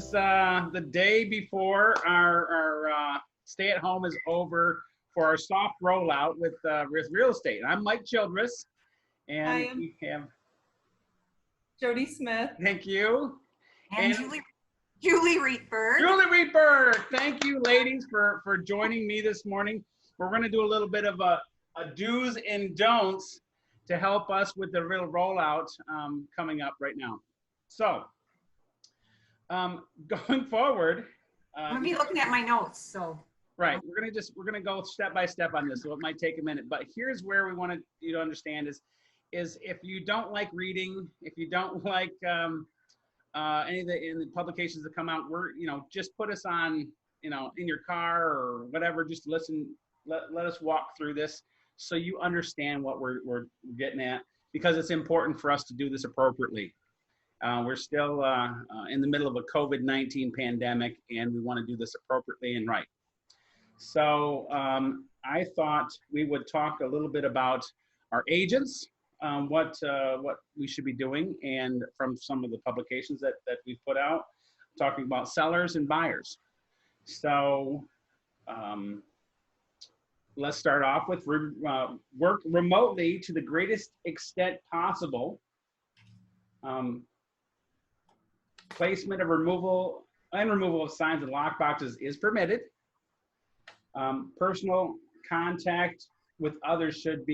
is the day before our stay-at-home is over for our soft rollout with real estate. I'm Mike Childress, and Hi, I'm we have, Jody Smith. thank you, And Julie Rietberg. Julie Rietberg. Thank you, ladies, for joining me this morning. We're going to do a little bit of a do's and don'ts to help us with the real rollout coming up right now. So, going forward, I'm gonna be looking at my notes, so. right, we're gonna go step by step on this, so it might take a minute. But here's where we want you to understand is if you don't like reading, if you don't like any of the publications that come out, just put us on, in your car or whatever. Just listen, let us walk through this so you understand what we're getting at, because it's important for us to do this appropriately. We're still in the middle of a COVID-19 pandemic, and we want to do this appropriately and right. So I thought we would talk a little bit about our agents, what we should be doing, and from some of the publications that we put out, talking about sellers and buyers. So let's start off with work remotely to the greatest extent possible. Placement of removal of signs and lockboxes is permitted. Personal contact with others should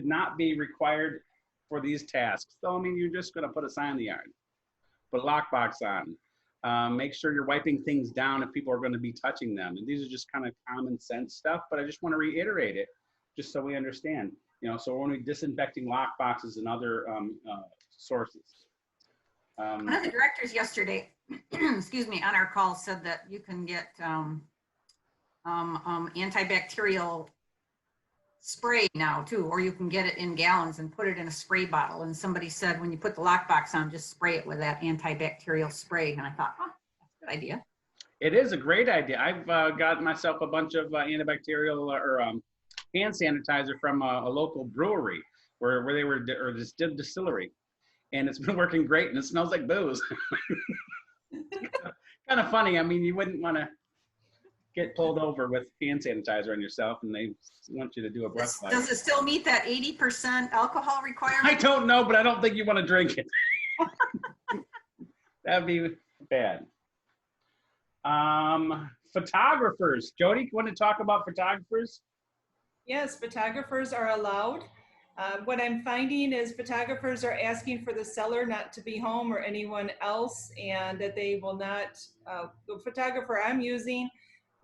not be required for these tasks. So, I mean, you're just going to put a sign in the yard, put a lockbox on. Make sure you're wiping things down if people are going to be touching them. And these are just kind of common sense stuff, but I just want to reiterate it just so we understand. So we're going to be disinfecting lockboxes and other sources. One of the directors yesterday, excuse me, on our call said that you can get antibacterial spray now too, or you can get it in gallons and put it in a spray bottle. And somebody said when you put the lockbox on, just spray it with that antibacterial spray. And I thought, oh, that's a good idea. It is a great idea. I've got myself a bunch of antibacterial or hand sanitizer from a local brewery where they were, or this distillery. And it's been working great, and it smells like booze. Kind of funny. I mean, you wouldn't want to get pulled over with hand sanitizer on yourself, and they want you to do a breath flight. Does it still meet that 80% alcohol requirement? I don't know, but I don't think you want to drink it. That'd be bad. Photographers. Jody, you want to talk about photographers? Yes, photographers are allowed. What I'm finding is photographers are asking for the seller not to be home or anyone else, and that they will not, the photographer I'm using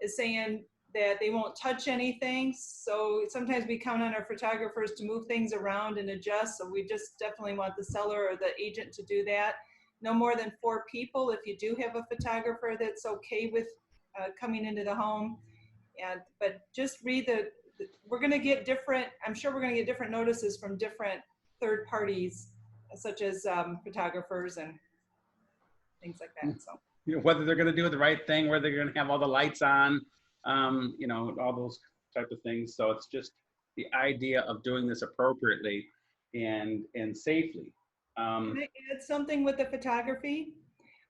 is saying that they won't touch anything. So sometimes we count on our photographers to move things around and adjust. So we just definitely want the seller or the agent to do that. No more than 4 people if you do have a photographer that's okay with coming into the home. But just read we're going to get different, I'm sure we're going to get different notices from different third parties, such as photographers and things like that. So whether they're going to do the right thing, whether they're going to have all the lights on, all those type of things. So it's just the idea of doing this appropriately and safely. Can I add something with the photography?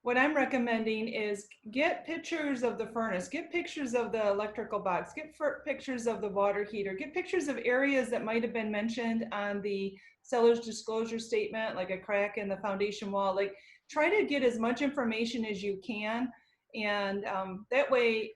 What I'm recommending is get pictures of the furnace, get pictures of the electrical box, get pictures of the water heater, get pictures of areas that might have been mentioned on the seller's disclosure statement, like a crack in the foundation wall. Like, try to get as much information as you can, and that way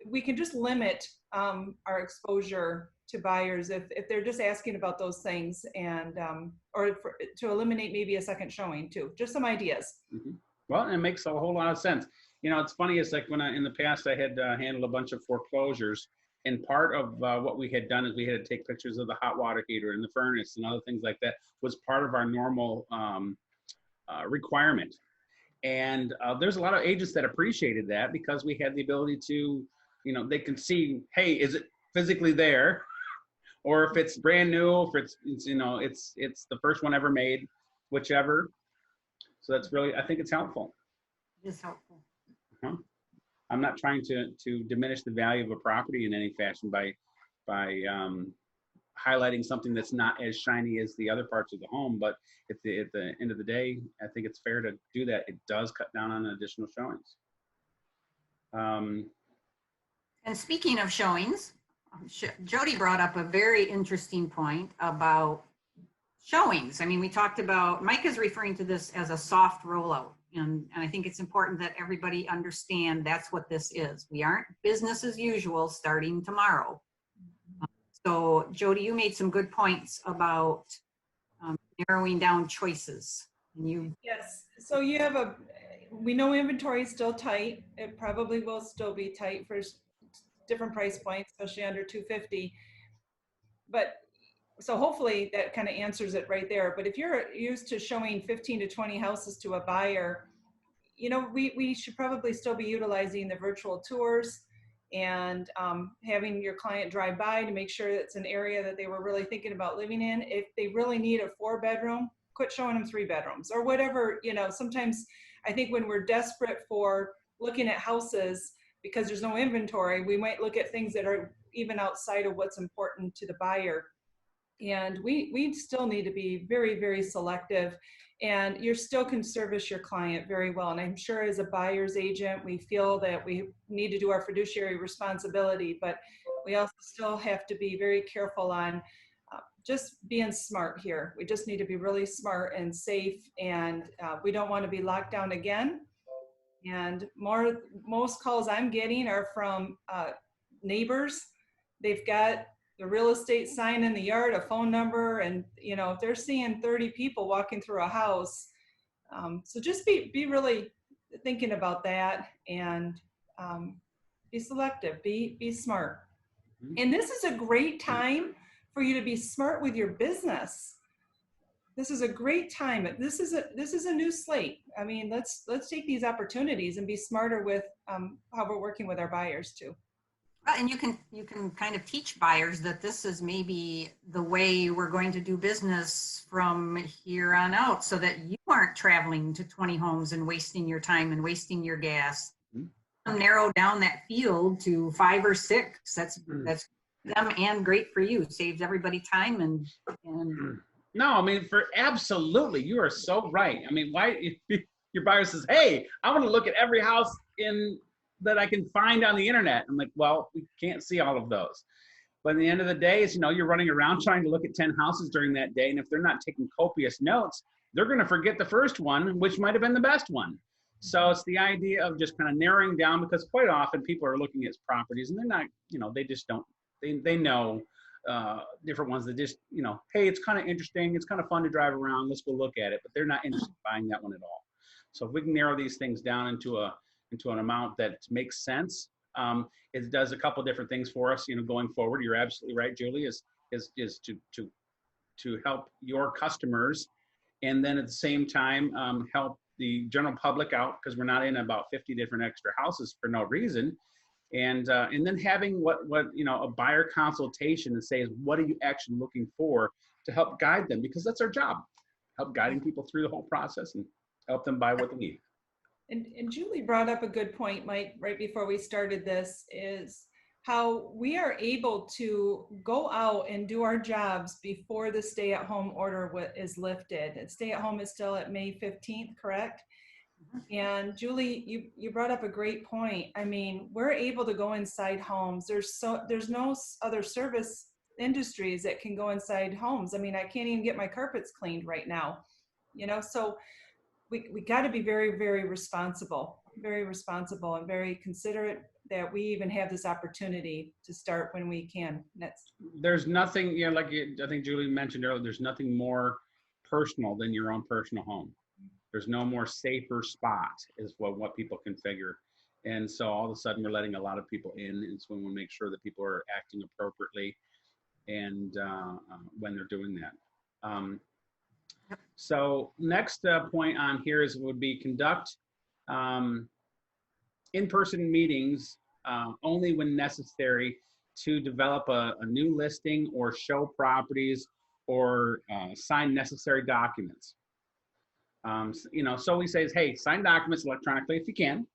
we can just limit our exposure to buyers if they're just asking about those things, and to eliminate maybe a second showing too. Just some ideas. Mm-hmm. Well, it makes a whole lot of sense. It's funny. It's like when in the past I had handled a bunch of foreclosures, and part of what we had done is we had to take pictures of the hot water heater and the furnace and other things like that. Was part of our normal requirement. And there's a lot of agents that appreciated that, because we had the ability to, they can see, hey, is it physically there? Or if it's brand new, if it's it's the first one ever made, whichever. So that's really, I think it's helpful. It is helpful. I'm not trying to diminish the value of a property in any fashion by highlighting something that's not as shiny as the other parts of the home. But at the end of the day, I think it's fair to do that. It does cut down on additional showings. And speaking of showings, Jody brought up a very interesting point about showings. I mean, we talked about, Mike is referring to this as a soft rollout. And I think it's important that everybody understand that's what this is. We aren't business as usual starting tomorrow. So Jody, you made some good points about narrowing down choices. And Yes, so you have we know inventory is still tight. It probably will still be tight for different price points, especially under 250. But so hopefully that kind of answers it right there. But if you're used to showing 15 to 20 houses to a buyer, you know, we should probably still be utilizing the virtual tours and having your client drive by to make sure it's an area that they were really thinking about living in. If they really need a 4-bedroom, quit showing them 3 bedrooms or whatever. You know, sometimes I think when we're desperate for looking at houses because there's no inventory, we might look at things that are even outside of what's important to the buyer. And we still need to be very, very selective, and you still can service your client very well. And I'm sure as a buyer's agent, we feel that we need to do our fiduciary responsibility, but we also still have to be very careful on just being smart here. We just need to be really smart and safe, and we don't want to be locked down again. And most calls I'm getting are from neighbors. They've got the real estate sign in the yard, a phone number, and you know, if they're seeing 30 people walking through a house. So just be really thinking about that, and be selective, be smart. And this is a great time for you to be smart with your business. This is a great time. This is a new slate. I mean, let's take these opportunities and be smarter with how we're working with our buyers too. And you can kind of teach buyers that this is maybe the way we're going to do business from here on out, so that you aren't traveling to 20 homes and wasting your time and wasting your gas. Narrow down that field to 5 or 6. That's them and great for you. Saves everybody time and. No, I mean, absolutely, you are so right. I mean, why if your buyer says, "Hey, I want to look at every house that I can find on the internet." I'm like, well, we can't see all of those. But at the end of the day, is, you know, you're running around trying to look at 10 houses during that day. And if they're not taking copious notes, they're going to forget the first one, which might have been the best one. So it's the idea of just kind of narrowing down, because quite often people are looking at properties and they're not, you know, they just don't, they know different ones that just, you know, hey, it's kind of interesting. It's kind of fun to drive around. Let's go look at it. But they're not interested in buying that one at all. So if we can narrow these things down into an amount that makes sense, it does a couple different things for us, you know, going forward. You're absolutely right, Julie, is to help your customers, and then at the same time help the general public out, because we're not in about 50 different extra houses for no reason. And then having what you know, a buyer consultation and say, what are you actually looking for, to help guide them, because that's our job, help guiding people through the whole process and help them buy what they need. And Julie brought up a good point, Mike, right before we started this, is how we are able to go out and do our jobs before the stay-at-home order is lifted. And stay-at-home is still at May 15th, correct? And Julie, you brought up a great point. I mean, we're able to go inside homes. There's no other service industries that can go inside homes. I mean, I can't even get my carpets cleaned right now, you know, so we got to be very, very responsible and very considerate that we even have this opportunity to start when we can. There's nothing, you know, like I think Julie mentioned earlier, there's nothing more personal than your own personal home. There's no more safer spot, is what people configure. And so all of a sudden we're letting a lot of people in, and so we want to make sure that people are acting appropriately and when they're doing that. So next point on here would be conduct in-person meetings only when necessary to develop a new listing or show properties or sign necessary documents. You know, so we say, hey, sign documents electronically if you can.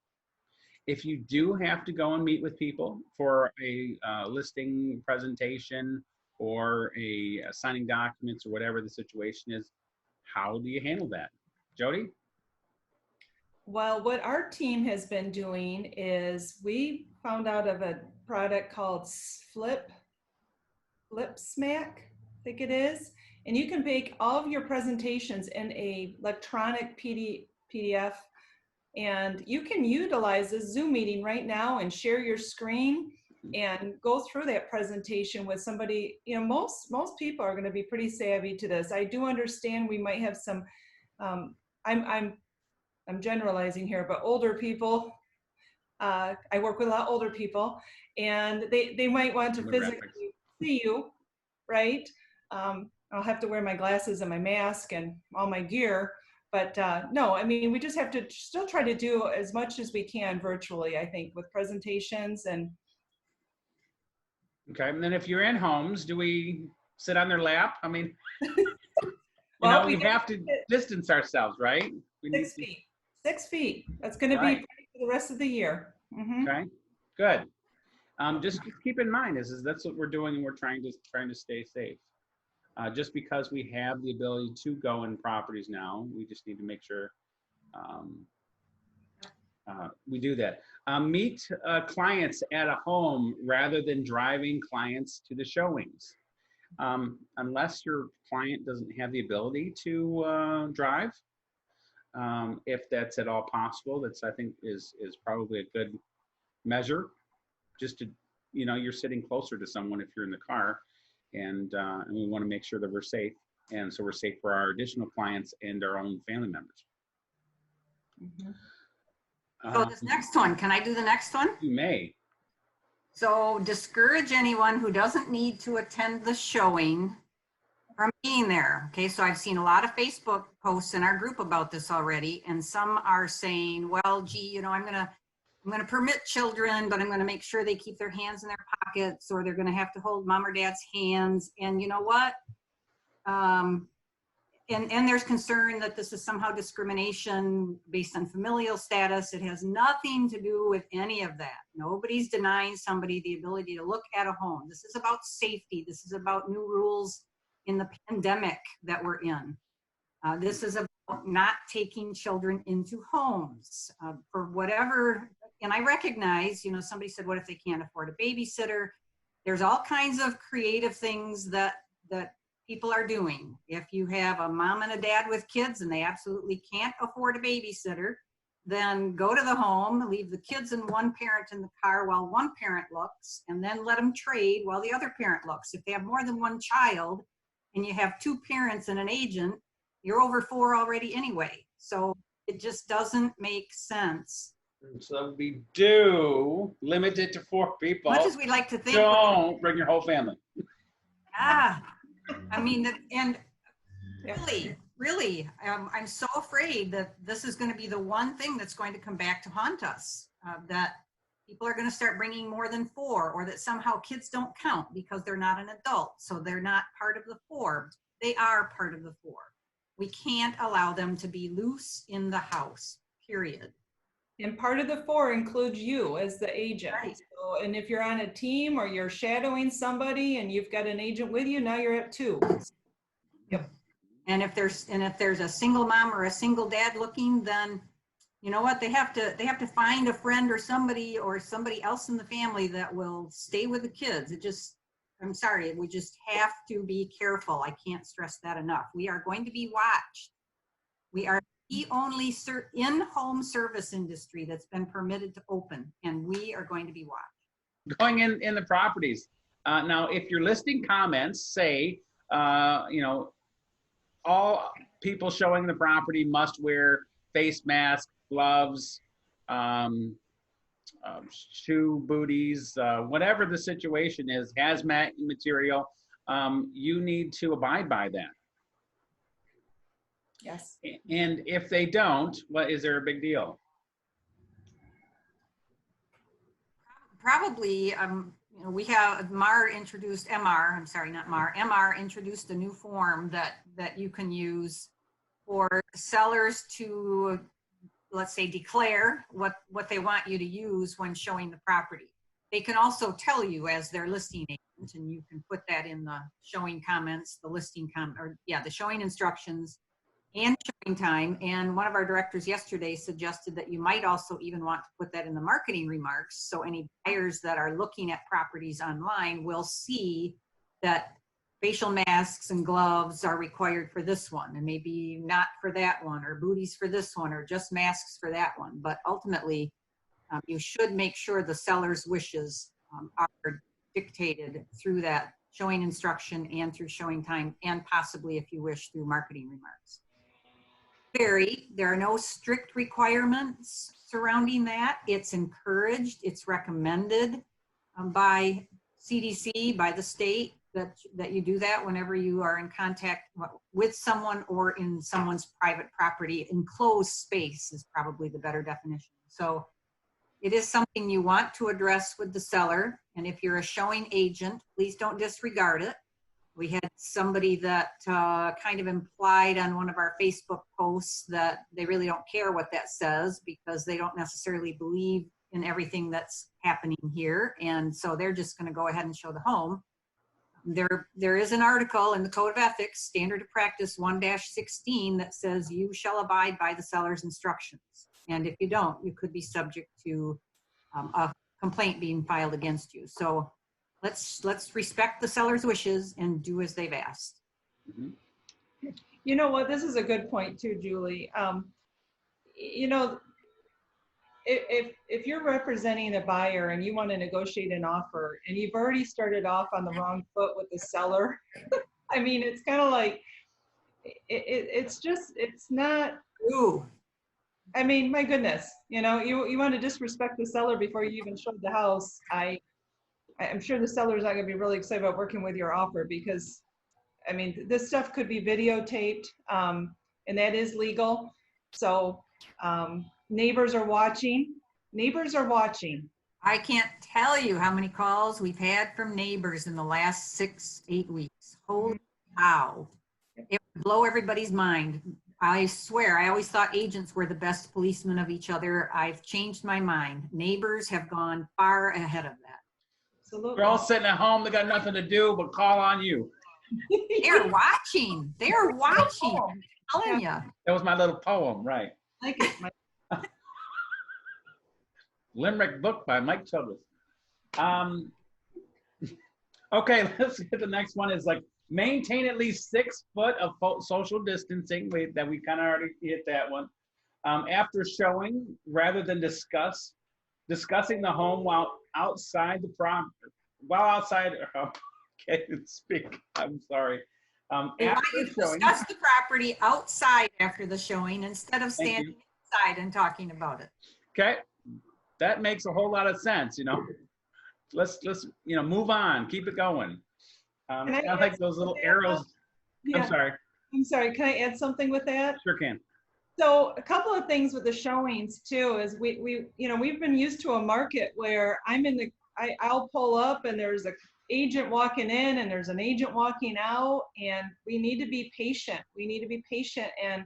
If you do have to go and meet with people for a listing presentation or signing documents or whatever the situation is. How do you handle that? Jody? Well, what our team has been doing is we found out of a product called Flip Smack, I think it is. And you can make all of your presentations in a electronic PDF, and you can utilize this Zoom meeting right now and share your screen and go through that presentation with somebody. You know, most people are going to be pretty savvy to this. I do understand we might have some, I'm generalizing here, but older people, I work with a lot of older people, and they might want to physically see you, right? I'll have to wear my glasses and my mask and all my gear, but no, I mean, we just have to still try to do as much as we can virtually, I think, with presentations. And Okay, and then if you're in homes, do we sit on their lap? I mean, well, we have to distance ourselves, right? We 6 feet. 6 feet. That's going to be for the rest of the year. Mm-hmm. Okay, good. Just keep in mind is that's what we're doing, and we're trying to stay safe. Just because we have the ability to go in properties now, we just need to make sure we do that. Meet clients at a home rather than driving clients to the showings. Unless your client doesn't have the ability to drive, if that's at all possible, that's I think is probably a good measure. Just to, you're sitting closer to someone if you're in the car, and we want to make sure that we're safe, and so we're safe for our additional clients and our own family members. Mm-hmm. So this next one, can I do the next one? You may. So discourage anyone who doesn't need to attend the showing from being there. Okay, so I've seen a lot of Facebook posts in our group about this already, and some are saying, well, gee, I'm gonna permit children, but I'm gonna make sure they keep their hands in their pockets, or they're gonna have to hold mom or dad's hands. And you know what? And there's concern that this is somehow discrimination based on familial status. It has nothing to do with any of that. Nobody's denying somebody the ability to look at a home. This is about safety. This is about new rules in the pandemic that we're in. This is about not taking children into homes for whatever. And I recognize, somebody said, what if they can't afford a babysitter? There's all kinds of creative things that people are doing. If you have a mom and a dad with kids and they absolutely can't afford a babysitter, then go to the home, leave the kids and one parent in the car while one parent looks, and then let them trade while the other parent looks. If they have more than one child and you have two parents and an agent, you're over 4 already anyway. So it just doesn't make sense. So we do limit it to 4 people. Much as we like to think. Don't bring your whole family. I mean, and really, I'm so afraid that this is going to be the one thing that's going to come back to haunt us, that people are going to start bringing more than 4, or that somehow kids don't count because they're not an adult. So they're not part of the 4. They are part of the 4. We can't allow them to be loose in the house, period. And part of the 4 includes you as the agent. Right. So, and if you're on a team or you're shadowing somebody and you've got an agent with you, now you're at 2. Yep. And if there's a single mom or a single dad looking, then you know what, they have to find a friend or somebody else in the family that will stay with the kids. I'm sorry, we just have to be careful. I can't stress that enough. We are going to be watched. We are the only in-home service industry that's been permitted to open, and we are going to be watched. Going in the properties. Now, if your listing comments say, all people showing the property must wear face masks, gloves, shoe booties, whatever the situation is, hazmat material, you need to abide by that. Yes. And if they don't, is there a big deal? Probably, we have MR introduced a new form that you can use for sellers to, let's say, declare what they want you to use when showing the property. they can also tell you as their listing agent, and you can put that in the showing comments, the the showing instructions and showing time. And one of our directors yesterday suggested that you might also even want to put that in the marketing remarks. So any buyers that are looking at properties online will see that facial masks and gloves are required for this one, and maybe not for that one, or booties for this one, or just masks for that one. But ultimately, you should make sure the seller's wishes are dictated through that showing instruction and through showing time, and possibly, if you wish, through marketing remarks. There are no strict requirements surrounding that. It's encouraged, it's recommended by CDC, by the state, that you do that whenever you are in contact with someone or in someone's private property. Enclosed space is probably the better definition. So it is something you want to address with the seller. And if you're a showing agent, please don't disregard it. We had somebody that kind of implied on one of our Facebook posts that they really don't care what that says because they don't necessarily believe in everything that's happening here. And so they're just going to go ahead and show the home. There is an article in the Code of Ethics, Standard of Practice 1-16, that says you shall abide by the seller's instructions. And if you don't, you could be subject to a complaint being filed against you. So let's respect the seller's wishes and do as they've asked. Mm-hmm. You know what? This is a good point too, Julie. You know, if you're representing a buyer and you want to negotiate an offer and you've already started off on the wrong foot with the seller, I mean, it's kind of like, it's not. Ooh. I mean, my goodness, you know, you want to disrespect the seller before you even showed the house. I'm sure the seller's not going to be really excited about working with your offer because, I mean, this stuff could be videotaped, and that is legal. So neighbors are watching. Neighbors are watching. I can't tell you how many calls we've had from neighbors in the last 6-8 weeks. Holy cow. It would blow everybody's mind. I swear, I always thought agents were the best policemen of each other. I've changed my mind. Neighbors have gone far ahead of that. Absolutely. They're all sitting at home. They got nothing to do but call on you. They're watching. They're watching. I'm telling you. That was my little poem, right? I like it. Limerick book by Mike Childress. Okay, let's get the next one. Is like maintain at least 6 foot of social distancing. That we kind of already hit that one. After showing, rather than discussing the home while outside the property. While outside, okay, speak. I'm sorry. After showing, discuss the property outside after the showing instead of standing inside and talking about it. Okay, that makes a whole lot of sense. You know, let's move on, keep it going. I like those little arrows. Yeah. I'm sorry. Can I add something with that? Sure can. So a couple of things with the showings too is we've been used to a market where I'll pull up and there's an agent walking in and there's an agent walking out, and we need to be patient. We need to be patient and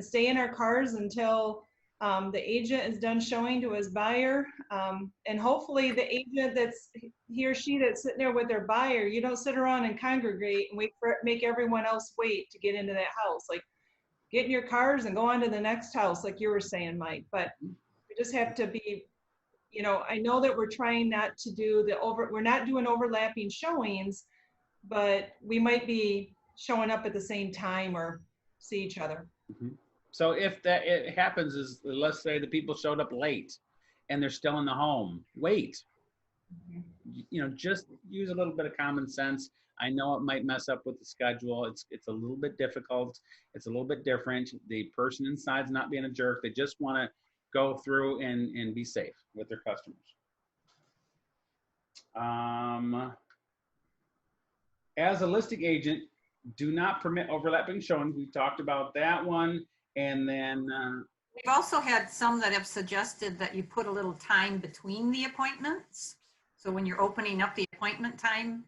stay in our cars until the agent is done showing to his buyer. And hopefully the agent that's sitting there with their buyer, you don't sit around and congregate and make everyone else wait to get into that house. Like, get in your cars and go on to the next house, like you were saying, Mike. But we just have to be, I know that we're trying not to do we're not doing overlapping showings, but we might be showing up at the same time or see each other. Mm-hmm. So if it happens, is let's say the people showed up late and they're still in the home, wait. Mm-hmm. Just use a little bit of common sense. I know it might mess up with the schedule. It's a little bit difficult. It's a little bit different. The person inside's not being a jerk. They just want to go through and be safe with their customers. As a listing agent, do not permit overlapping showings. We talked about that one. And then we've also had some that have suggested that you put a little time between the appointments. So when you're opening up the appointment time,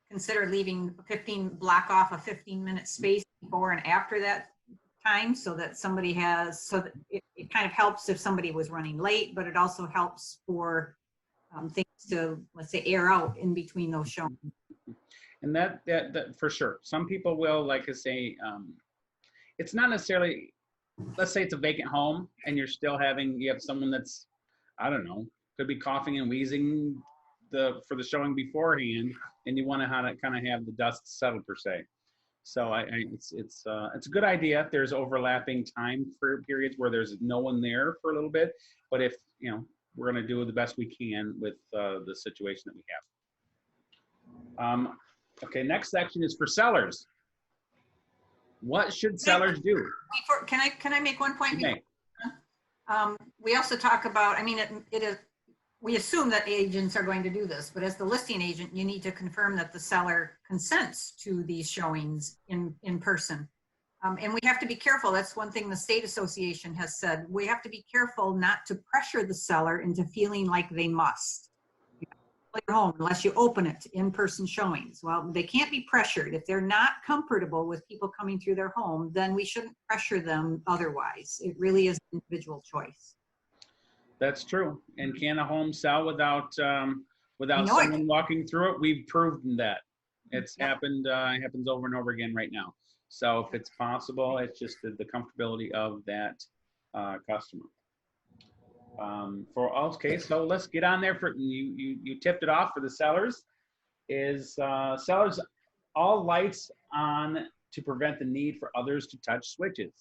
consider leaving block off a 15-minute space before and after that time, so that it kind of helps if somebody was running late, but it also helps for things to, let's say, air out in between those showings. And that for sure. Some people will, like I say, it's not necessarily, let's say it's a vacant home and you have someone that's, I don't know, could be coughing and wheezing for the showing beforehand, and you want to kind of have the dust settle per se. So it's a good idea if there's overlapping time for periods where there's no one there for a little bit. But if, we're going to do the best we can with the situation that we have. Okay, next section is for sellers. What should sellers do? Can I make one point? Okay. We also talk about, I mean, we assume that agents are going to do this, but as the listing agent, you need to confirm that the seller consents to these showings in person. And we have to be careful. That's one thing the state association has said. We have to be careful not to pressure the seller into feeling like they must play your home unless you open it to in-person showings. Well, they can't be pressured. If they're not comfortable with people coming through their home, then we shouldn't pressure them otherwise. It really is an individual choice. That's true. And can a home sell without someone walking through it? We've proven that. It's happened. Happens over and over again right now. So if it's possible, it's just the comfortability of that customer. So let's get on there. For you tipped it off for the sellers. Is sellers all lights on to prevent the need for others to touch switches?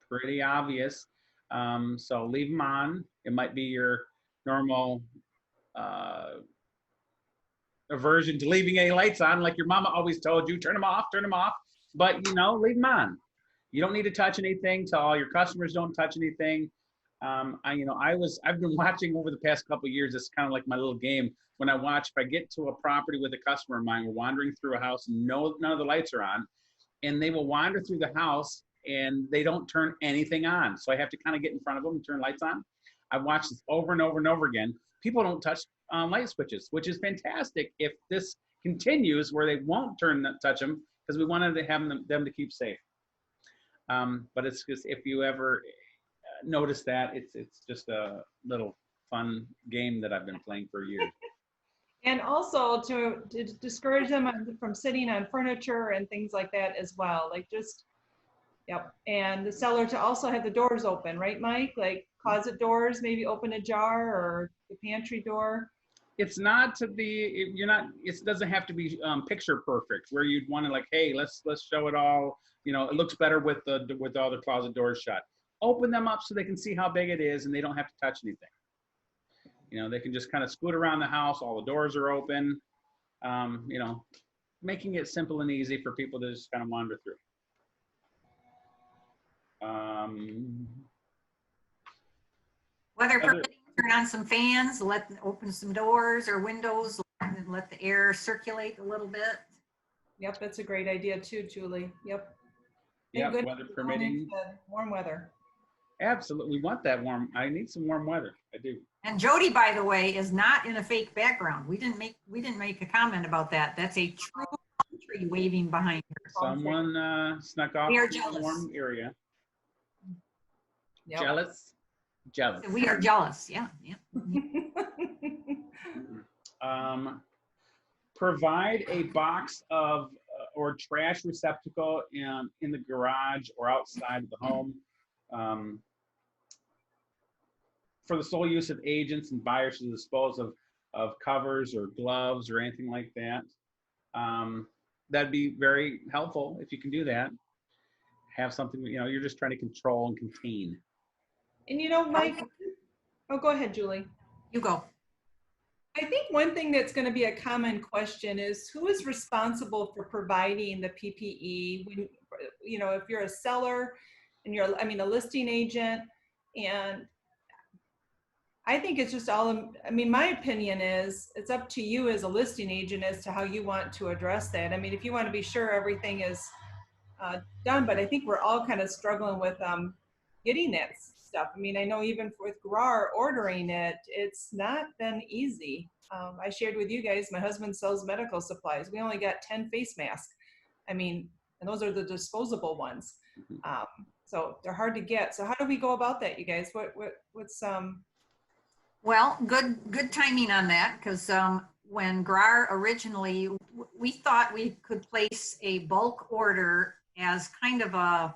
Pretty obvious. So leave them on. It might be your normal aversion to leaving any lights on, like your mama always told you, turn them off. But leave them on. You don't need to touch anything till all your customers don't touch anything. I've been watching over the past couple of years. It's kind of like my little game. When I watch, if I get to a property with a customer of mine, we're wandering through a house and none of the lights are on, and they will wander through the house and they don't turn anything on. So I have to kind of get in front of them and turn lights on. I've watched this over and over and over again. People don't touch light switches, which is fantastic if this continues where they won't touch them, because we wanted to have them to keep safe. But it's just, if you ever notice that, it's just a little fun game that I've been playing for years. And also to discourage them from sitting on furniture and things like that as well. Yep. And the seller to also have the doors open, right, Mike? Like closet doors, maybe open ajar, or the pantry door. It's not to be, it doesn't have to be picture perfect where you'd want to like, hey, let's show it all. It looks better with all the closet doors shut. Open them up so they can see how big it is and they don't have to touch anything. They can just kind of scoot around the house. All the doors are open, making it simple and easy for people to just kind of wander through. Weather permitting, turn on some fans, open some doors or windows, and let the air circulate a little bit. Yep, that's a great idea too, Julie. Yep. Yeah, weather permitting. Warm weather. Absolutely, we want that warm. I need some warm weather. I do. And Jody, by the way, is not in a fake background. We didn't make a comment about that. That's a true country waving behind her. Someone snuck off the warm area. Yep. Jealous. We are jealous. Yeah. Provide a box of or trash receptacle in the garage or outside of the home for the sole use of agents and buyers to dispose of covers or gloves or anything like that. That'd be very helpful if you can do that. Have something, you're just trying to control and contain. And Mike, go ahead, Julie. You go. I think one thing that's going to be a common question is who is responsible for providing the PPE when, if you're a seller and a listing agent. And I think it's just my opinion is it's up to you as a listing agent as to how you want to address that. If you want to be sure everything is done, but I think we're all kind of struggling with getting that stuff. I know even with GRAR ordering it, it's not been easy. I shared with you guys, my husband sells medical supplies. We only got 10 face masks. And those are the disposable ones. So they're hard to get. So how do we go about that, you guys? Well, good timing on that, because when GRAR originally, we thought we could place a bulk order as kind of a,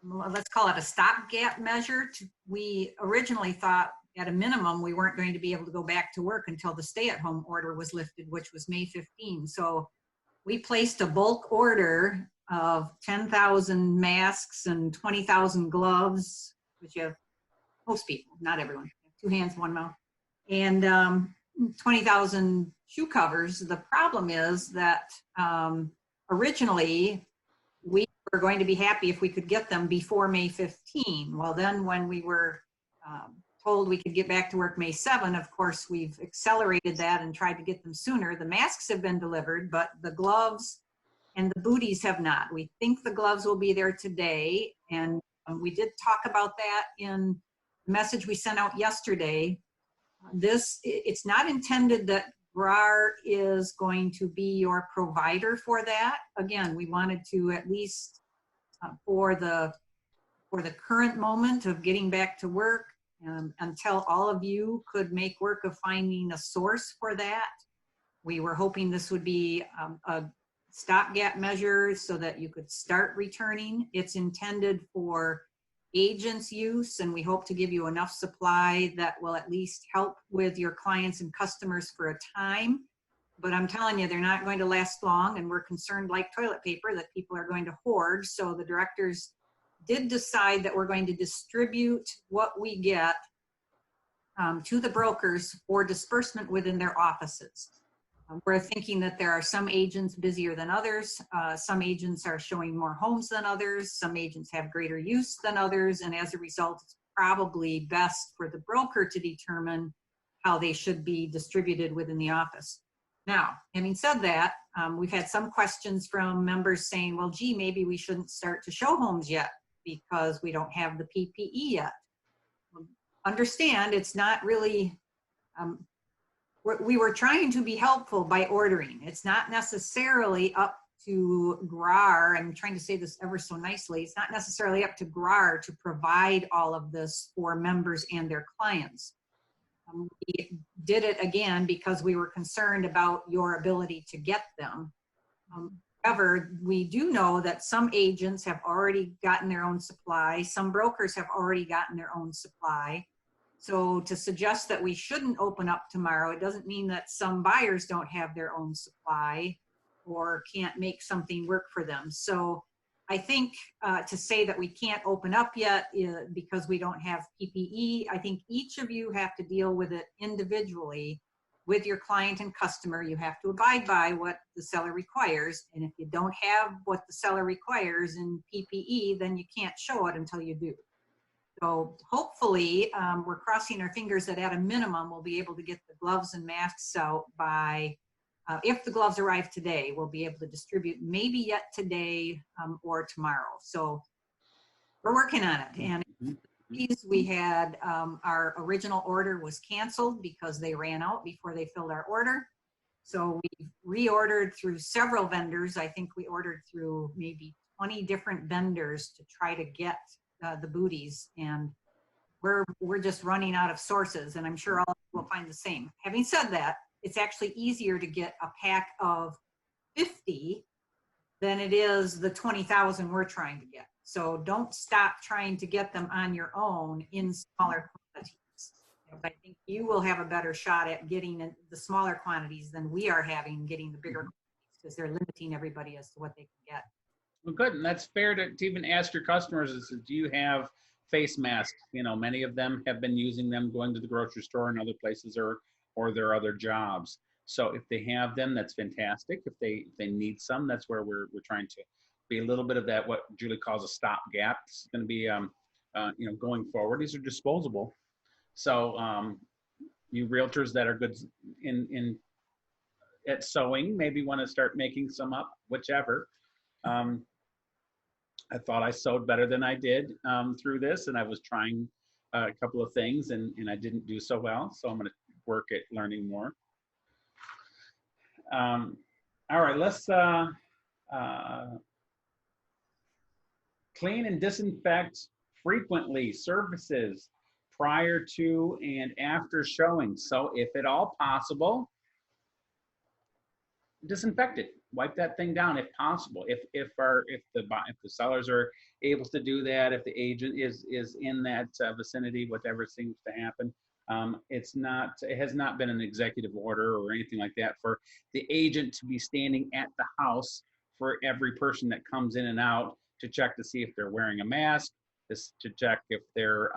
let's call it a stopgap measure. We originally thought at a minimum, we weren't going to be able to go back to work until the stay-at-home order was lifted, which was May 15. So we placed a bulk order of 10,000 masks and 20,000 gloves, which you have most people, not everyone, 2 hands, 1 mouth, and 20,000 shoe covers. The problem is that originally we were going to be happy if we could get them before May 15. Well, then when we were told we could get back to work May 7, of course, we've accelerated that and tried to get them sooner. The masks have been delivered, but the gloves and the booties have not. We think the gloves will be there today, and we did talk about that in the message we sent out yesterday. It's not intended that GRAR is going to be your provider for that. Again, we wanted to at least for the current moment of getting back to work, until all of you could make work of finding a source for that. We were hoping this would be a stopgap measure so that you could start returning. It's intended for agents' use, and we hope to give you enough supply that will at least help with your clients and customers for a time. But I'm telling you, they're not going to last long, and we're concerned, like toilet paper, that people are going to hoard. So the directors did decide that we're going to distribute what we get to the brokers for disbursement within their offices. We're thinking that there are some agents busier than others. Some agents are showing more homes than others. Some agents have greater use than others. And as a result, it's probably best for the broker to determine how they should be distributed within the office. Now, having said that, we've had some questions from members saying, well, gee, maybe we shouldn't start to show homes yet because we don't have the PPE yet. Understand, it's not really, we were trying to be helpful by ordering. It's not necessarily up to GRAR. I'm trying to say this ever so nicely. It's not necessarily up to GRAR to provide all of this for members and their clients. We did it again because we were concerned about your ability to get them. However, we do know that some agents have already gotten their own supply. Some brokers have already gotten their own supply. So to suggest that we shouldn't open up tomorrow, it doesn't mean that some buyers don't have their own supply or can't make something work for them. So I think to say that we can't open up yet because we don't have PPE, I think each of you have to deal with it individually with your client and customer. You have to abide by what the seller requires. And if you don't have what the seller requires in PPE, then you can't show it until you do. So hopefully we're crossing our fingers that at a minimum, we'll be able to get the gloves and masks out by, if the gloves arrive today, we'll be able to distribute maybe yet today or tomorrow. So we're working on it. And we had our original order was canceled because they ran out before they filled our order. So we reordered through several vendors. I think we ordered through maybe 20 different vendors to try to get the booties, and we're just running out of sources, and I'm sure all of you will find the same. Having said that, it's actually easier to get a pack of 50 than it is the 20,000 we're trying to get. So don't stop trying to get them on your own in smaller quantities. I think you will have a better shot at getting the smaller quantities than we are having getting the bigger quantities, because they're limiting everybody as to what they can get. Well, good, and that's fair to even ask your customers is, do you have face masks? You know, many of them have been using them going to the grocery store and other places or their other jobs. So if they have them, that's fantastic. If they need some, that's where we're trying to be a little bit of that, what Julie calls a stopgap. It's going to be, you know, going forward. These are disposable. So you realtors that are good at sewing maybe want to start making some up, whichever. I thought I sewed better than I did through this, and I was trying a couple of things, and I didn't do so well. So I'm going to work at learning more. All right, let's clean and disinfect frequently surfaces, prior to and after showing. So if at all possible, disinfect it, wipe that thing down if possible. If the sellers are able to do that, if the agent is in that vicinity, whatever seems to happen. It has not been an executive order or anything like that for the agent to be standing at the house for every person that comes in and out to check to see if they're wearing a mask, to check if they're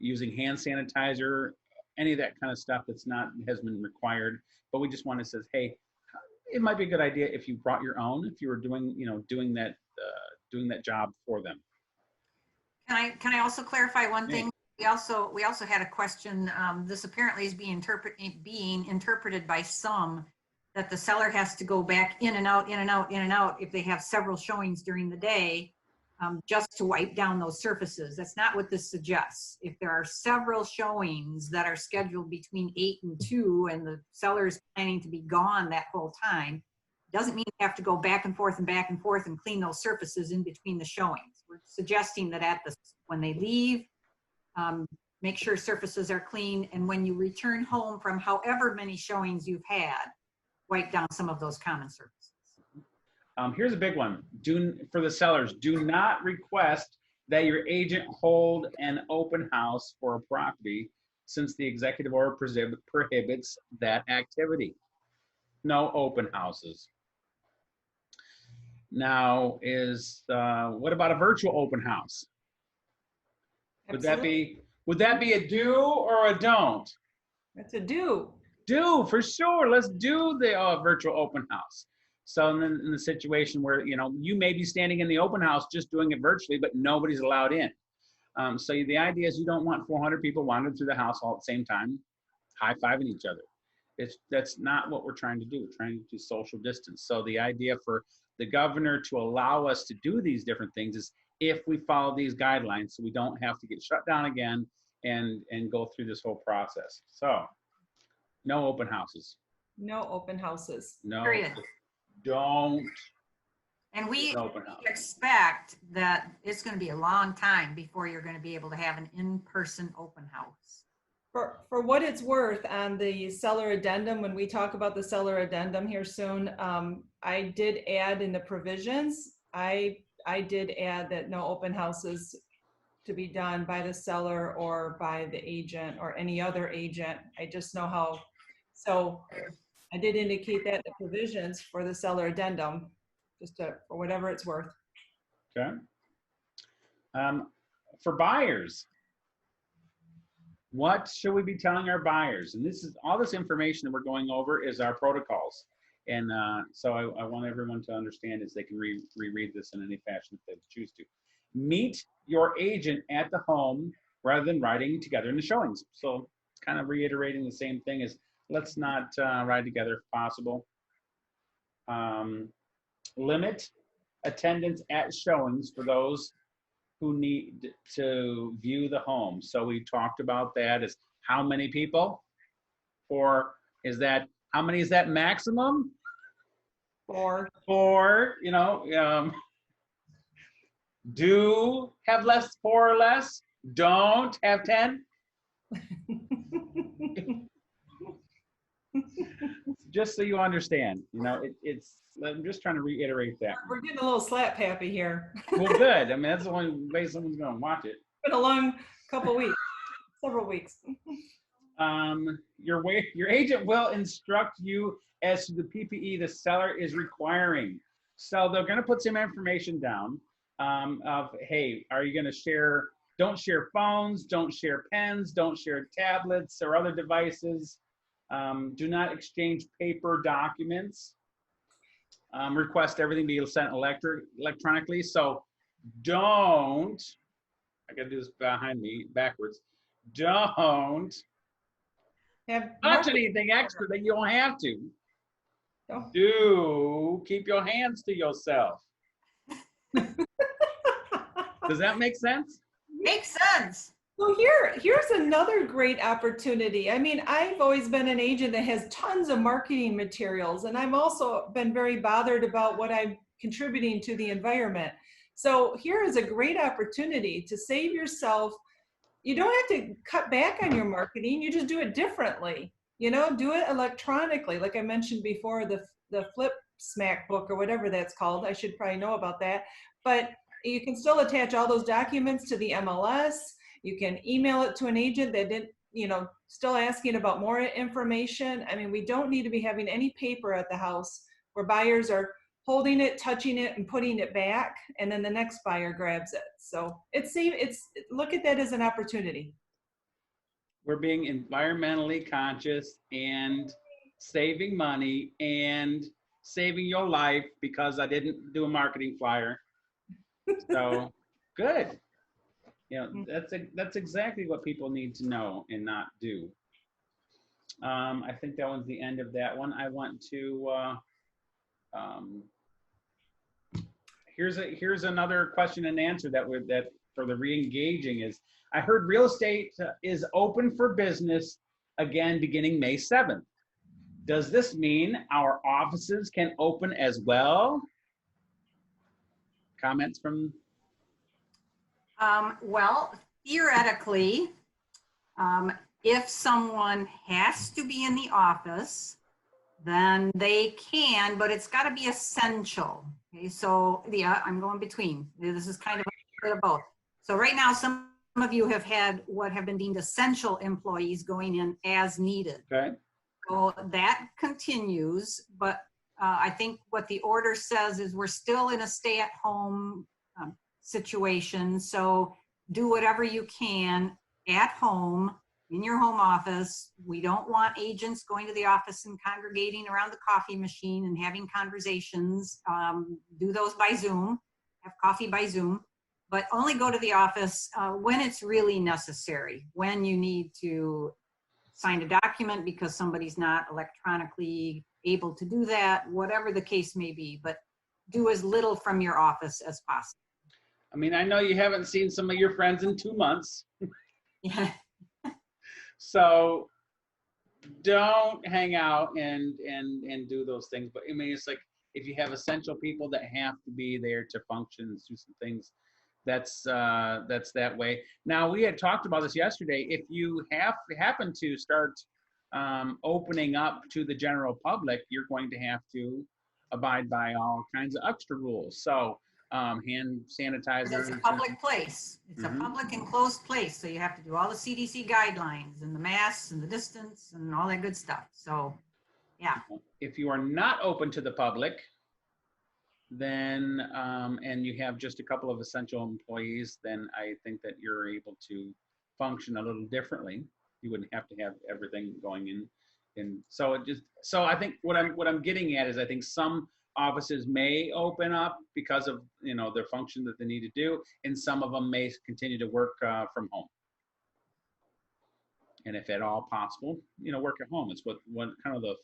using hand sanitizer, any of that kind of stuff has been required. But we just want to say, hey, it might be a good idea if you brought your own, if you were doing that job for them. Can I also clarify one thing? We also had a question. This apparently is being interpreted by some that the seller has to go back in and out, in and out, in and out if they have several showings during the day, just to wipe down those surfaces. That's not what this suggests. If there are several showings that are scheduled between 8 and 2 and the seller is planning to be gone that whole time, doesn't mean you have to go back and forth and clean those surfaces in between the showings. We're suggesting that when they leave, make sure surfaces are clean, and when you return home from however many showings you've had, wipe down some of those common surfaces. Here's a big one. For the sellers, do not request that your agent hold an open house for a property since the executive order prohibits that activity. No open houses. Now, what about a virtual open house? Would that be a do or a don't? That's a do. Do, for sure. Let's do the virtual open house. So in the situation where, you may be standing in the open house just doing it virtually, but nobody's allowed in. So the idea is you don't want 400 people wandering through the house all at the same time, high-fiving each other. That's not what we're trying to do. We're trying to do social distance. So the idea for the governor to allow us to do these different things is if we follow these guidelines, so we don't have to get shut down again and go through this whole process. So no open houses. No open houses. No. Period. Don't. And we open house. expect that it's going to be a long time before you're going to be able to have an in-person open house. For what it's worth, on the seller addendum, when we talk about the seller addendum here soon, I did add in the provisions, I did add that no open houses to be done by the seller or by the agent or any other agent. I just know how, so I did indicate that in the provisions for the seller addendum, just for whatever it's worth. Okay. For buyers, what should we be telling our buyers? And this is all this information that we're going over is our protocols. And so I want everyone to understand is they can reread this in any fashion if they choose to. Meet your agent at the home rather than riding together in the showings. So kind of reiterating the same thing is let's not ride together if possible. Limit attendance at showings for those who need to view the home. So we talked about that as how many people? Or how many is that maximum? Or do have less, 4 or less. Don't have 10. Just so you understand, I'm just trying to reiterate that. we're getting a little slap happy here. Well, good. I mean, that's the only way someone's going to watch it. Been a long couple weeks, several weeks. Your agent will instruct you as to the PPE the seller is requiring. So they're going to put some information down of, hey, are you going to share? Don't share phones, don't share pens, don't share tablets or other devices. Do not exchange paper documents. Request everything be sent electronically. So don't, I got to do this behind me backwards. Don't touch anything extra that you don't have to. Oh. Do keep your hands to yourself. Does that make sense? Makes sense. So here's another great opportunity. I mean, I've always been an agent that has tons of marketing materials, and I've also been very bothered about what I'm contributing to the environment. So here is a great opportunity to save yourself you don't have to cut back on your marketing. You just do it differently. You know, do it electronically. Like I mentioned before, the Flip Smack book or whatever that's called. I should probably know about that. But you can still attach all those documents to the MLS. You can email it to an agent that didn't, you know, still asking about more information. I mean, we don't need to be having any paper at the house where buyers are holding it, touching it, and putting it back, and then the next buyer grabs it. So look at that as an opportunity. We're being environmentally conscious and saving money and saving your life because I didn't do a marketing flyer. So good. You know, that's exactly what people need to know and not do. I think that one's the end of that one. I want to, here's another question and answer that for the re-engaging is, I heard real estate is open for business again beginning May 7th. Does this mean our offices can open as well? Comments from? Well, theoretically, if someone has to be in the office, then they can, but it's got to be essential. Okay, so yeah, I'm going between. This is kind of a bit of both. So right now, some of you have had what have been deemed essential employees going in as needed. Okay. So that continues, but I think what the order says is we're still in a stay-at-home situation. So do whatever you can at home, in your home office. We don't want agents going to the office and congregating around the coffee machine and having conversations. Do those by Zoom, have coffee by Zoom, but only go to the office when it's really necessary, when you need to sign a document because somebody's not electronically able to do that, whatever the case may be, but do as little from your office as possible. I mean, I know you haven't seen some of your friends in 2 months. Yeah. So don't hang out and do those things. But I mean, it's like if you have essential people that have to be there to function and do some things, that's that way. Now, we had talked about this yesterday. If you happen to start opening up to the general public, you're going to have to abide by all kinds of extra rules. So hand sanitizer. It's a public place. It's a public enclosed place. So you have to do all the CDC guidelines and the masks and the distance and all that good stuff. So, yeah. If you are not open to the public, then, and you have just a couple of essential employees, then I think that you're able to function a little differently. You wouldn't have to have everything going in. And so I think what I'm getting at is I think some offices may open up because of, you know, their function that they need to do, and some of them may continue to work from home. And if at all possible, you know, work at home. It's what kind of the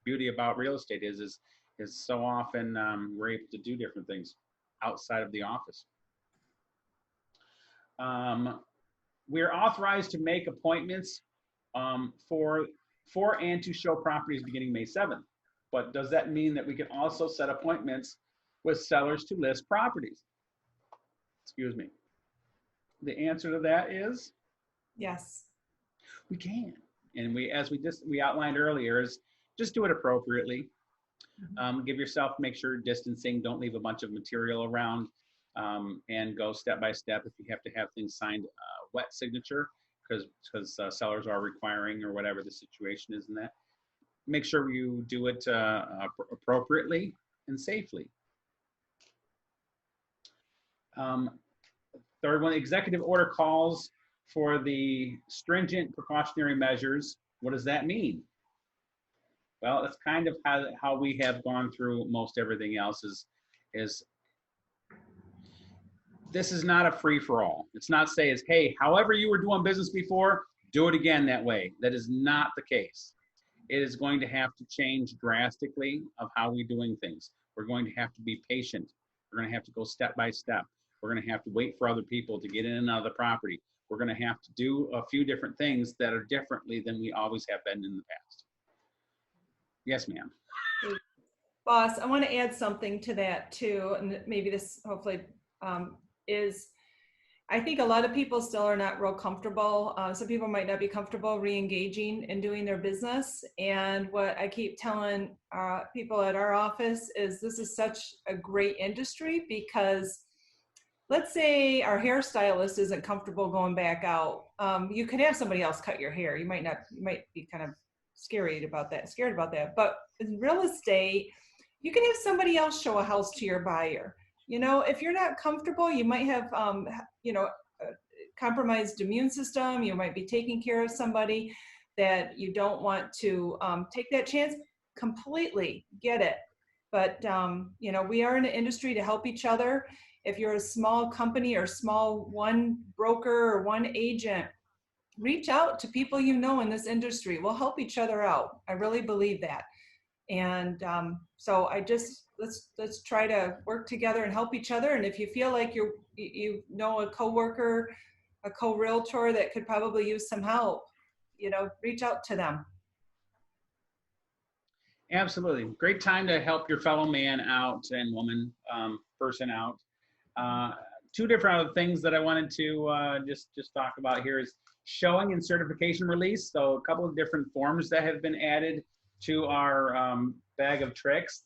beauty about real estate is so often we're able to do different things outside of the office. We're authorized to make appointments for and to show properties beginning May 7th. But does that mean that we can also set appointments with sellers to list properties? Excuse me. The answer to that is Yes. we can. And as we outlined earlier, is just do it appropriately. Give yourself, make sure distancing, don't leave a bunch of material around, and go step by step. If you have to have things signed wet signature, because sellers are requiring, or whatever the situation is in that, make sure you do it appropriately and safely. Third one, executive order calls for the stringent precautionary measures. What does that mean? Well, that's kind of how we have gone through most everything else is this is not a free-for-all. It's not saying, hey, however you were doing business before, do it again that way. That is not the case. It is going to have to change drastically of how we're doing things. We're going to have to be patient. We're going to have to go step by step. We're going to have to wait for other people to get in and out of the property. We're going to have to do a few different things that are differently than we always have been in the past. Yes, ma'am. Boss, I want to add something to that too, and maybe this hopefully is, I think a lot of people still are not real comfortable. Some people might not be comfortable re-engaging in doing their business. And what I keep telling people at our office is this is such a great industry because let's say our hairstylist isn't comfortable going back out. You could have somebody else cut your hair. You might be kind of scared about that. But in real estate, you can have somebody else show a house to your buyer. You know, if you're not comfortable, you might have, you know, a compromised immune system. You might be taking care of somebody that you don't want to take that chance. Completely get it. But, you know, we are in an industry to help each other. If you're a small company or small one broker or one agent, reach out to people you know in this industry. We'll help each other out. I really believe that. And so I just, let's try to work together and help each other. And if you feel like you know a coworker, a co-realtor that could probably use some help, you know, reach out to them. Absolutely. Great time to help your fellow man out and woman, person out. Two different other things that I wanted to just talk about here is showing and certification release. So a couple of different forms that have been added to our bag of tricks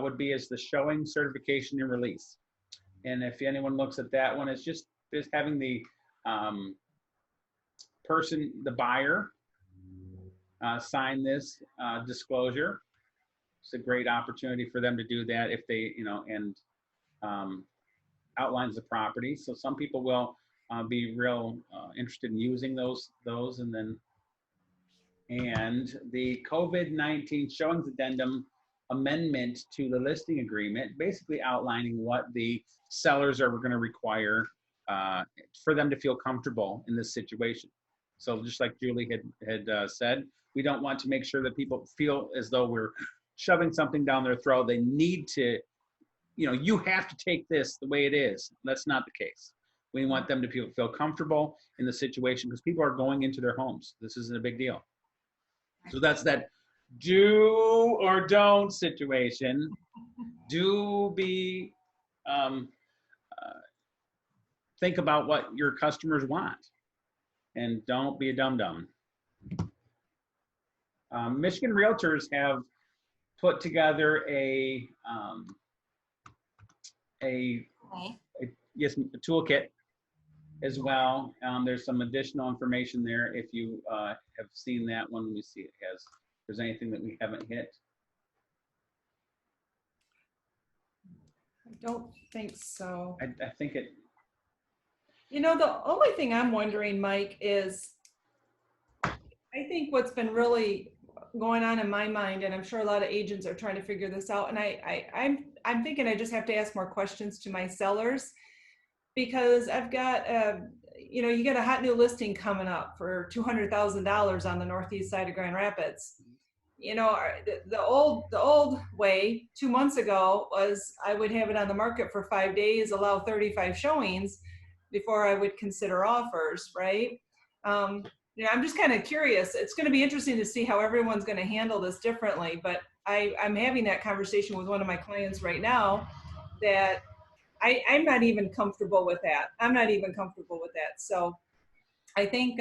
would be as the showing, certification, and release. And if anyone looks at that one, it's just having the person, the buyer, sign this disclosure. It's a great opportunity for them to do that if they, you know, and outlines the property. So some people will be real interested in using those and then, and the COVID-19 showings addendum amendment to the listing agreement, basically outlining what the sellers are going to require for them to feel comfortable in this situation. So just like Julie had said, we don't want to make sure that people feel as though we're shoving something down their throat. They need to, you know, you have to take this the way it is. That's not the case. We want them to feel comfortable in the situation because people are going into their homes. This isn't a big deal. So that's that do or don't situation. Do be, think about what your customers want and don't be a dum-dum. Michigan Realtors have put together a toolkit as well. There's some additional information there if you have seen that one. Let me see if there's anything that we haven't hit. I don't think so. I think it. You know, the only thing I'm wondering, Mike, is I think what's been really going on in my mind, and I'm sure a lot of agents are trying to figure this out, and I'm thinking I just have to ask more questions to my sellers because I've got, you know, you got a hot new listing coming up for $200,000 on the northeast side of Grand Rapids. You know, the old way 2 months ago was I would have it on the market for 5 days, allow 35 showings before I would consider offers, right? You know, I'm just kind of curious. It's going to be interesting to see how everyone's going to handle this differently, but I'm having that conversation with one of my clients right now that I'm not even comfortable with that. I'm not even comfortable with that. So I think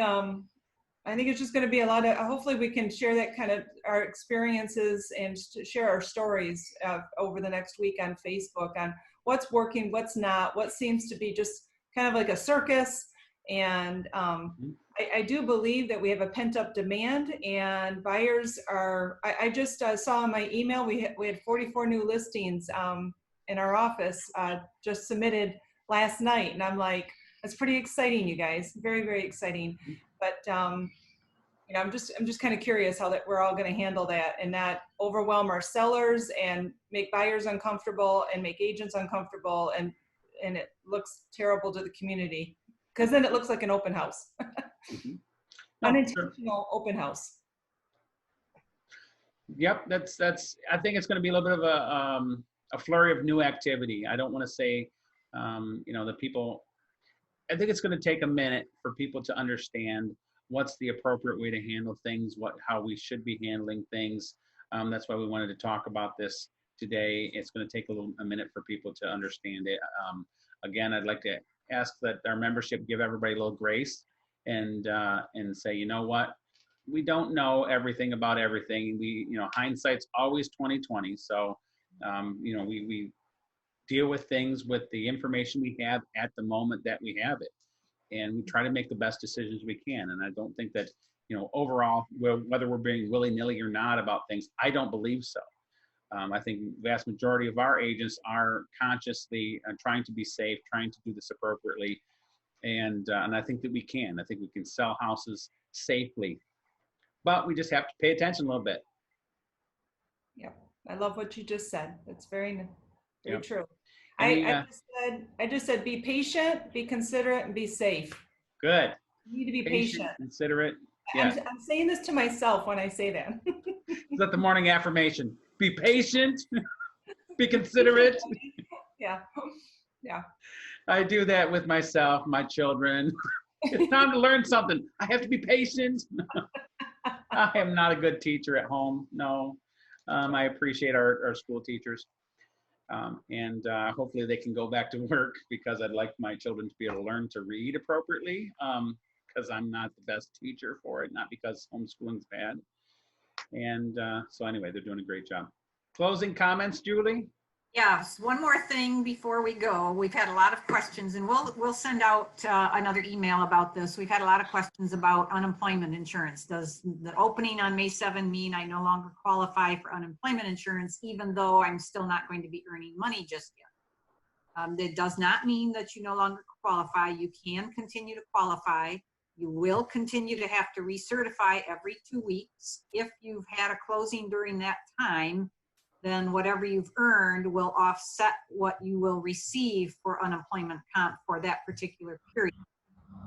it's just going to be a lot of, hopefully we can share that kind of our experiences and share our stories over the next week on Facebook on what's working, what's not, what seems to be just kind of like a circus. And I do believe that we have a pent up demand and buyers are, I just saw in my email, we had 44 new listings in our office just submitted last night. And I'm like, that's pretty exciting, you guys, very, very exciting. But you know, I'm just kind of curious how that we're all going to handle that and not overwhelm our sellers and make buyers uncomfortable and make agents uncomfortable and it looks terrible to the community because then it looks like an open house. Unintentional open house. Yep, that's. I think it's going to be a little bit of a flurry of new activity. I don't want to say, you know, the people. I think it's going to take a minute for people to understand what's the appropriate way to handle things, how we should be handling things. That's why we wanted to talk about this today. It's going to take a minute for people to understand it. Again, I'd like to ask that our membership give everybody a little grace and say, you know what, we don't know everything about everything. Hindsight's always 20/20. So, we deal with things with the information we have at the moment that we have it, and we try to make the best decisions we can. And I don't think that, overall, whether we're being willy-nilly or not about things, I don't believe so. I think vast majority of our agents are consciously trying to be safe, trying to do this appropriately, and I think that we can. I think we can sell houses safely, but we just have to pay attention a little bit. Yeah, I love what you just said. That's very Yep. true. And I just said, be patient, be considerate, and be safe. good. You need to be patient. Considerate. Yeah. I'm saying this to myself when I say that. Is that the morning affirmation? Be patient, be considerate. Yeah. I do that with myself, my children. It's time to learn something. I have to be patient. I am not a good teacher at home. No. I appreciate our school teachers. And hopefully they can go back to work, because I'd like my children to be able to learn to read appropriately, because I'm not the best teacher for it, not because homeschooling's bad. And so anyway, they're doing a great job. Closing comments, Julie? Yes, one more thing before we go. We've had a lot of questions, and we'll send out another email about this. We've had a lot of questions about unemployment insurance. Does the opening on May 7 mean I no longer qualify for unemployment insurance, even though I'm still not going to be earning money just yet? That does not mean that you no longer qualify. You can continue to qualify. You will continue to have to recertify every 2 weeks. If you've had a closing during that time, then whatever you've earned will offset what you will receive for unemployment comp for that particular period.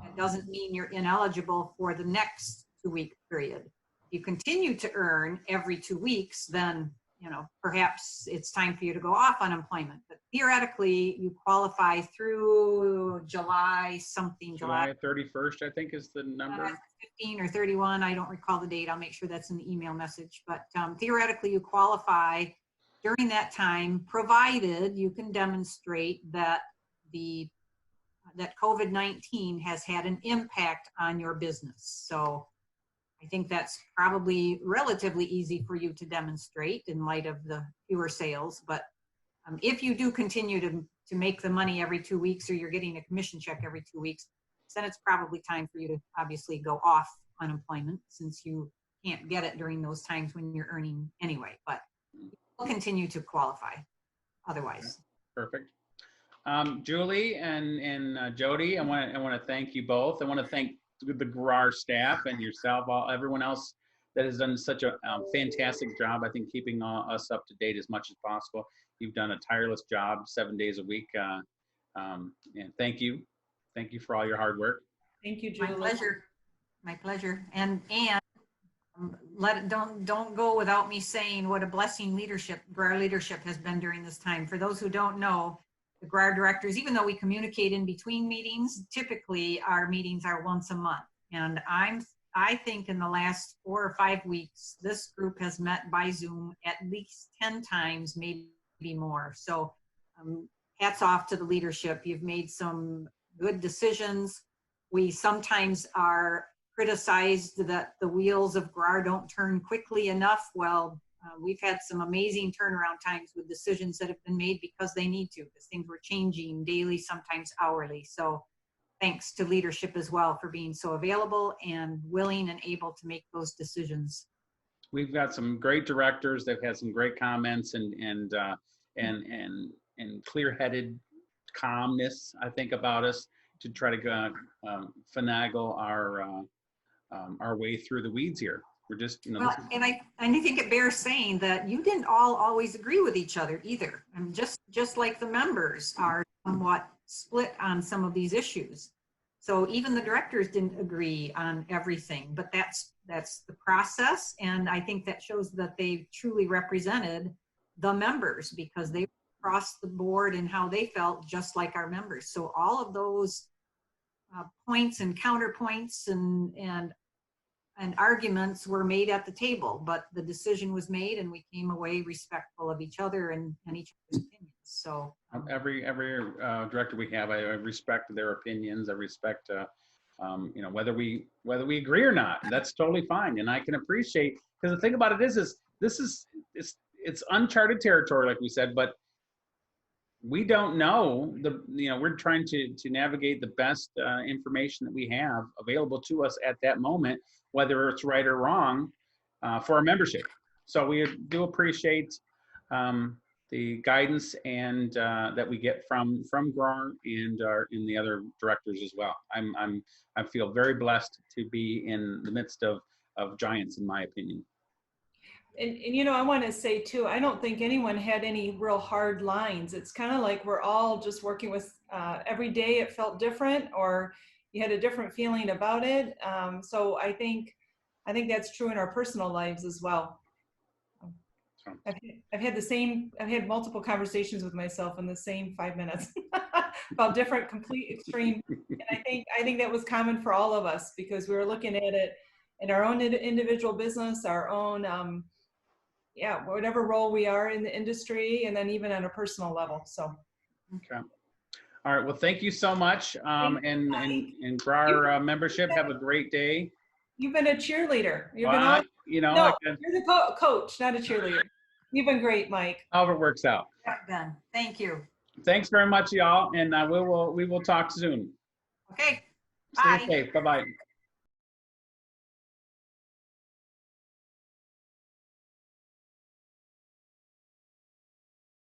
That doesn't mean you're ineligible for the next 2-week period. If you continue to earn every 2 weeks, then perhaps it's time for you to go off unemployment. But theoretically, you qualify through July 31st, I think is the number. 15 or 31, I don't recall the date. I'll make sure that's in the email message. But theoretically, you qualify during that time, provided you can demonstrate that that COVID-19 has had an impact on your business. So I think that's probably relatively easy for you to demonstrate in light of the fewer sales. But if you do continue to make the money every 2 weeks, or you're getting a commission check every 2 weeks, then it's probably time for you to obviously go off unemployment, since you can't get it during those times when you're earning anyway. But you'll continue to qualify otherwise. Perfect. Julie and Jody, I want to thank you both. I want to thank the GRAR staff and yourself, everyone else that has done such a fantastic job, I think, keeping us up to date as much as possible. You've done a tireless job 7 days a week. And thank you. Thank you for all your hard work. Thank you, Julie. My pleasure. My pleasure. And don't go without me saying what a blessing GRAR leadership has been during this time. For those who don't know, the GRAR directors, even though we communicate in between meetings, typically our meetings are once a month. And I think in the last 4 or 5 weeks, this group has met by Zoom at least 10 times, maybe more. So hats off to the leadership. You've made some good decisions. We sometimes are criticized that the wheels of GRAR don't turn quickly enough. Well, we've had some amazing turnaround times with decisions that have been made because they need to, because things were changing daily, sometimes hourly. So thanks to leadership as well for being so available and willing and able to make those decisions. We've got some great directors that have had some great comments and clear-headed calmness, I think, about us to try to finagle our way through the weeds here. We're just, well, and I think it bears saying that you didn't all always agree with each other either. And just like the members are somewhat split on some of these issues. So even the directors didn't agree on everything, but that's the process. And I think that shows that they truly represented the members, because they across the board and how they felt just like our members. So all of those points and counterpoints and and arguments were made at the table, but the decision was made and we came away respectful of each other and each other's opinions. So Every director we have, I respect their opinions. I respect, you know, whether we agree or not. That's totally fine, and I can appreciate, because the thing about it is it's uncharted territory, like we said, but we don't know you know, we're trying to navigate the best information that we have available to us at that moment, whether it's right or wrong, for our membership. So we do appreciate the guidance and that we get from Grower and the other directors as well. I feel very blessed to be in the midst of giants, in my opinion. And you know, I want to say too, I don't think anyone had any real hard lines. It's kind of like we're all just working with, every day it felt different, or you had a different feeling about it. So I think that's true in our personal lives as well. I've had multiple conversations with myself in the same 5 minutes about different complete extreme. And I think that was common for all of us, because we were looking at it in our own individual business, our own, yeah, whatever role we are in the industry, and then even on a personal level. So. Okay. All right. Well, thank you so much. And for our membership, have a great day. You've been a cheerleader. You've been you know, no, you're the coach, not a cheerleader. You've been great, Mike. however it works out. Ben, thank you. Thanks very much, y'all, and we will talk soon. Okay. Stay Bye. safe. Bye-bye.